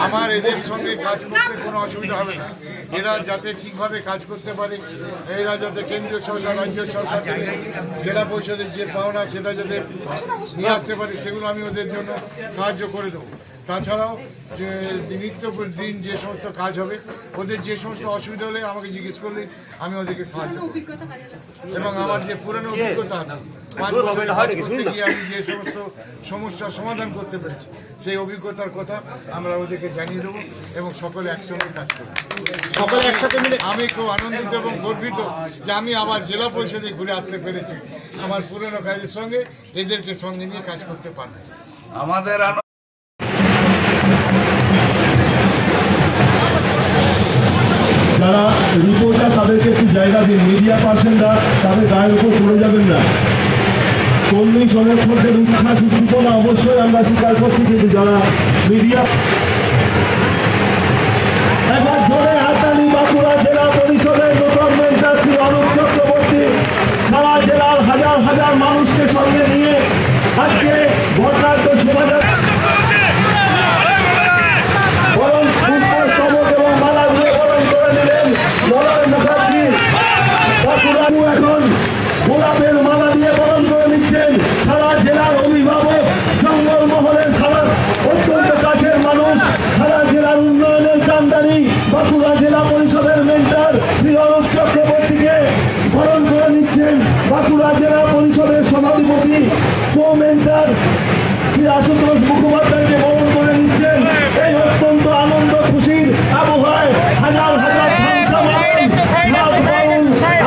আমার এদের সঙ্গে কাজ করতে কোনো অসুবিধা হবে না। এরা যাতে ঠিকভাবে কাজ করতে পারে, এরা যাতে কেন্দ্রীয় সরকার, রাজ্য সরকার থেকে জেলা পরিষদের যে পাওনা সেটা যাতে নিয়ে আসতে পারে, সেগুলো আমি ওদের জন্য সাহায্য করে দেবো। তাছাড়াও নিত্যদিন যে সমস্ত কাজ হবে, ওদের যে সমস্ত অসুবিধা হলে আমাকে জিজ্ঞেস করলে আমি ওদেরকে সাহায্য করব। এবং আমার যে পুরনো অভিজ্ঞতা আছে, 5 বছর কাজ করতে গিয়ে আমি যে সমস্ত সমস্যার সমাধান করতে পেরেছি, সেই অভিজ্ঞতার কথা আমরা ওদেরকে জানিয়ে দেবো এবং সকলে একসঙ্গে কাজ করব। সকলে একসাথে মিলে আমি খুব আনন্দিত এবং গর্বিত যে আমি আবার জেলা পরিষদে ঘুরে আসতে পেরেছি। আমার পুরনো কাজের সঙ্গে এদেরকে সঙ্গে নিয়ে কাজ করতে পারবো। আমাদের যারা রিপোর্টার তাদেরকে একটু জায়গা দিন, মিডিয়া পার্সনরা তাদের গায়ের উপর পড়ে যাবেন না। কর্মী সমর্থকদের উচ্ছ্বাস উদ্দীপনা অবশ্যই আমরা স্বীকার করছি, কিন্তু যারা মিডিয়া একবার জোরে হাততালি বাঁকুড়া জেলা পরিষদের নতুন মেন্টর শ্রী অরূপ চক্রবর্তী সারা জেলার হাজার হাজার মানুষকে সঙ্গে নিয়ে আজকে ভোটারকে শোভাযাত্রা এখন গোলাপের মালা দিয়ে বরণ করে নিচ্ছেন। সারা জেলার অভিভাবক, জঙ্গলমহলের সারা অত্যন্ত কাছের মানুষ, সারা জেলার উন্নয়নের কান্ডারি বাঁকুড়া জেলা পরিষদের মেন্টর শ্রী অরূপ চক্রবর্তীকে বরণ করে নিচ্ছেন। বাঁকুড়া জেলা পরিষদের সভাধিপতি কো মেন্টর শ্রী আশুতোষ মুখোপাধ্যায়কে বরণ করে নিচ্ছেন। এই অত্যন্ত আনন্দ খুশির আবহাওয়ায় হাজার হাজার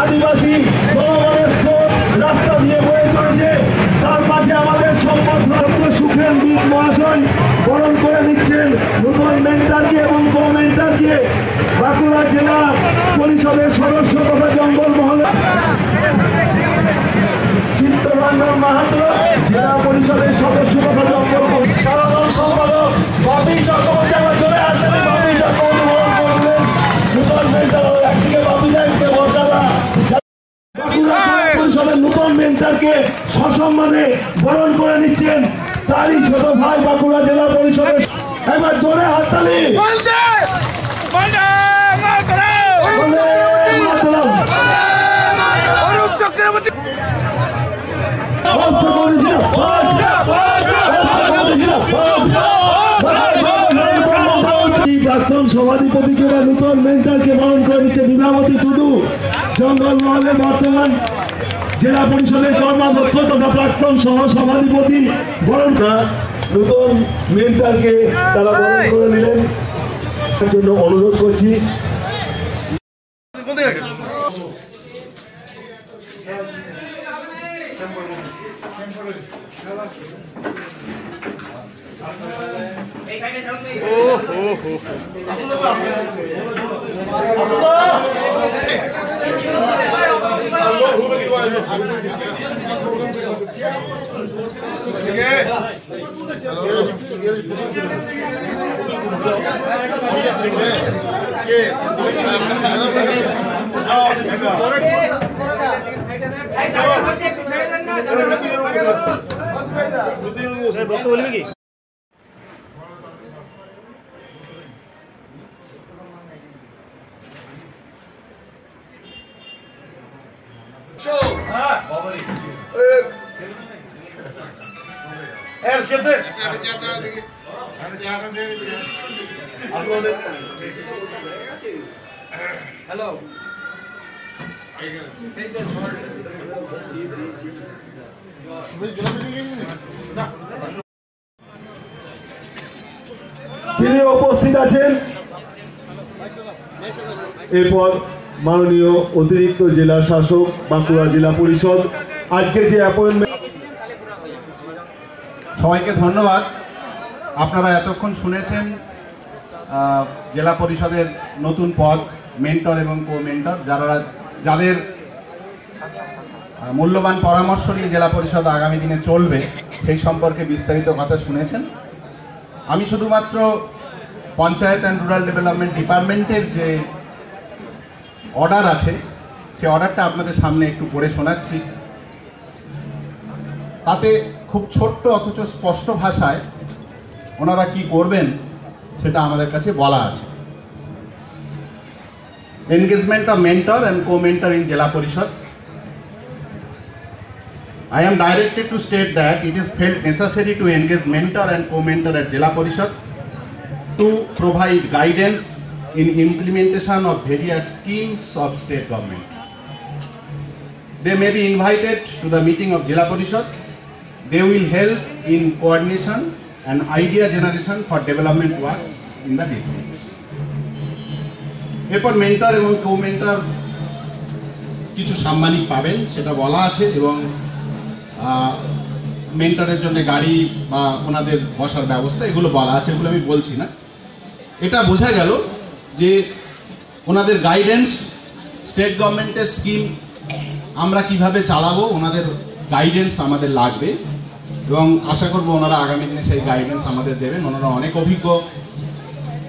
আদিবাসী জনগণের স্রোত রাস্তা দিয়ে বয়ে চলেছে। তার পাশে আমাদের সম্পদ সুখেন বিদ মহাশয় বরণ করে নিচ্ছেন নতুন মেন্টরকে এবং কো মেন্টরকে। বাঁকুড়া জেলা পরিষদের সদস্য তথা জঙ্গলমহল চিত্তরঞ্জন মাহাতো, জেলা পরিষদের সদস্য তথা জঙ্গলমহল সাধারণ সম্পাদক বাপি চক্রবর্তী, আমার চলে আসলেন বাপি চক্রবর্তী বরণ করলেন নতুন মেন্টর। একদিকে বাপি দায়িত্বে বর্তারা পরিষদের নতুন মেন্টরকে সসম্মানে বরণ করে নিচ্ছেন তারই ছোট ভাই বাঁকুড়া জেলা পরিষদের। একবার জোরে হাততালি। প্রাক্তন সভাধিপতিকে বা নতুন মেন্টরকে বরণ করে নিচ্ছে বিভাবতী টুডু, জঙ্গলমহলের বর্তমান জেলা পরিষদের কর্মাধ্যক্ষ তথা প্রাক্তন সহ সভাধিপতি বরণ নতুন মেন্টরকে তারা বরণ করে নিলেন। জন্য অনুরোধ করছি Hello. তিনি উপস্থিত আছেন। এরপর মাননীয় অতিরিক্ত জেলা শাসক বাঁকুড়া জেলা পরিষদ আজকে যে অ্যাপয়েন্টমেন্ট। সবাইকে ধন্যবাদ। আপনারা এতক্ষণ শুনেছেন জেলা পরিষদের নতুন পদ মেন্টর এবং কো মেন্টর, যাদের মূল্যবান পরামর্শ নিয়ে জেলা পরিষদ আগামী দিনে চলবে সেই সম্পর্কে বিস্তারিত কথা শুনেছেন। আমি শুধুমাত্র পঞ্চায়েত অ্যান্ড রুরাল ডেভেলপমেন্ট ডিপার্টমেন্টের যে অর্ডার আছে সেই অর্ডারটা আপনাদের সামনে একটু পড়ে শোনাচ্ছি। তাতে খুব ছোট্ট অথচ স্পষ্ট ভাষায় ওনারা কি করবেন সেটা আমাদের কাছে বলা আছে। Engagement of mentor and co-mentor in Zilla Parishad. I am directed to state that it is felt necessary to engage mentor and co-mentor at Jila Parishad to provide guidance in implementation of various schemes of state government. They may be invited to the meeting of Jila Parishad. They will help in coordination and idea generation for development works in the districts. এরপর mentor এবং কো-মেন্টর কিছু সাম্মানিক পাবেন সেটা বলা আছে, এবং মেন্টরের জন্য গাড়ি বা ওনাদের বসার ব্যবস্থা এগুলো বলা আছে, এগুলো আমি বলছি না। এটা বোঝা গেল যে ওনাদের গাইডেন্স, স্টেট গভর্নমেন্টের স্কিম আমরা কিভাবে চালাবো, ওনাদের গাইডেন্স আমাদের লাগবে, এবং আশা করব ওনারা আগামী দিনে সেই গাইডেন্স আমাদের দেবেন। ওনারা অনেক অভিজ্ঞ,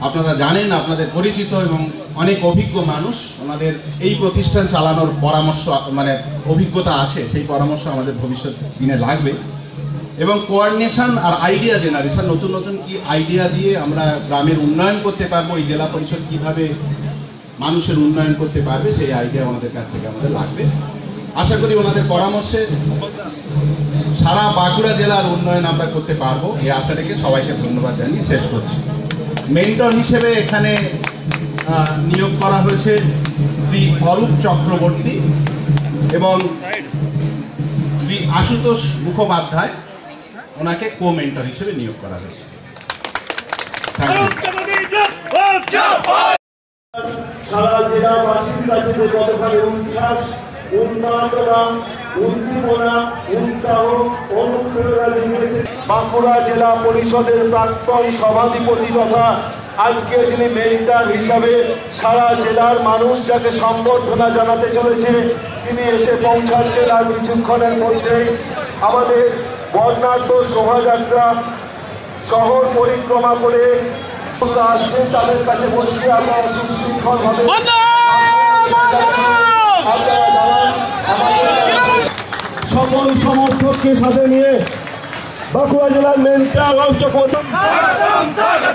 আপনারা জানেন, আপনাদের পরিচিত এবং অনেক অভিজ্ঞ মানুষ। ওনাদের এই প্রতিষ্ঠান চালানোর পরামর্শ মানে অভিজ্ঞতা আছে, সেই পরামর্শ আমাদের ভবিষ্যৎ দিনে লাগবে। এবং কোঅর্ডিনেশন আর আইডিয়া জেনারেশন, নতুন নতুন কি আইডিয়া দিয়ে আমরা গ্রামের উন্নয়ন করতে পারবো, এই জেলা পরিষদ কিভাবে মানুষের উন্নয়ন করতে পারবে, সেই আইডিয়া ওনাদের কাছ থেকে আমাদের লাগবে। আশা করি ওনাদের পরামর্শে সারা বাঁকুড়া জেলার উন্নয়ন আমরা করতে পারবো, এই আশা রেখে সবাইকে ধন্যবাদ জানিয়ে শেষ করছি। মেন্টর হিসেবে এখানে নিয়োগ করা হয়েছে শ্রী অরূপ চক্রবর্তী এবং শ্রী আশুতোষ মুখোপাধ্যায়, ওনাকে কো-মেন্টর হিসেবে নিয়োগ করা হয়েছে। সারা জেলাবাসীর কাছে কতখানি উচ্ছ্বাস, উন্মাদনা, উদ্দীপনা, উৎসাহ, অনুপ্রেরণা লিখেছে বাঁকুড়া জেলা পরিষদের প্রাক্তন সভাধিপতি তথা আজকে যিনি মেন্টর হিসাবে সারা জেলার মানুষ যাকে সম্বর্ধনা জানাতে চলেছে, তিনি এসে পৌঁছাচ্ছেন আর কিছুক্ষণের মধ্যেই। আমাদের বর্ণাঢ্য শোভাযাত্রা শহর পরিক্রমা করে আসছেন, তাদের কাছে বলছি আপনারা সুশৃঙ্খলভাবে সকল সমর্থককে সাথে নিয়ে বাঁকুড়া জেলার মেন্টর অরূপ চক্রবর্তী,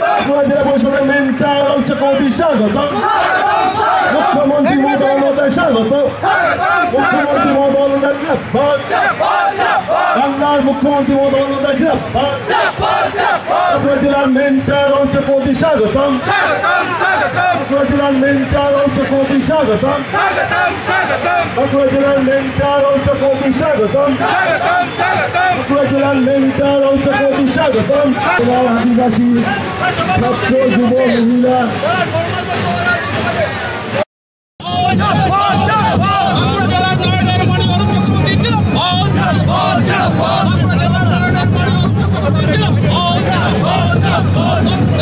বাঁকুড়া জেলা পরিষদের মেন্টর অরূপ চক্রবর্তী স্বাগত, মুখ্যমন্ত্রী মমতা বন্দ্যোপাধ্যায় স্বাগত, মুখ্যমন্ত্রী মমতা বন্দ্যোপাধ্যায় জিন্দাবাদ, বাংলার মুখ্যমন্ত্রী মমতা বন্দ্যোপাধ্যায় জিন্দাবাদ, বাঁকুড়া জেলার মেন্টর অরূপ চক্রবর্তী স্বাগতম, বাঁকুড়া জেলার মেন্টর অরূপ চক্রবর্তী স্বাগতম, বাঁকুড়া জেলার মেন্টর অরূপ চক্রবর্তী স্বাগতম, বাঁকুড়া জেলার মেন্টর অরূপ চক্রবর্তী স্বাগতম। আদিবাসী ছাত্র যুব মহিলা Oh,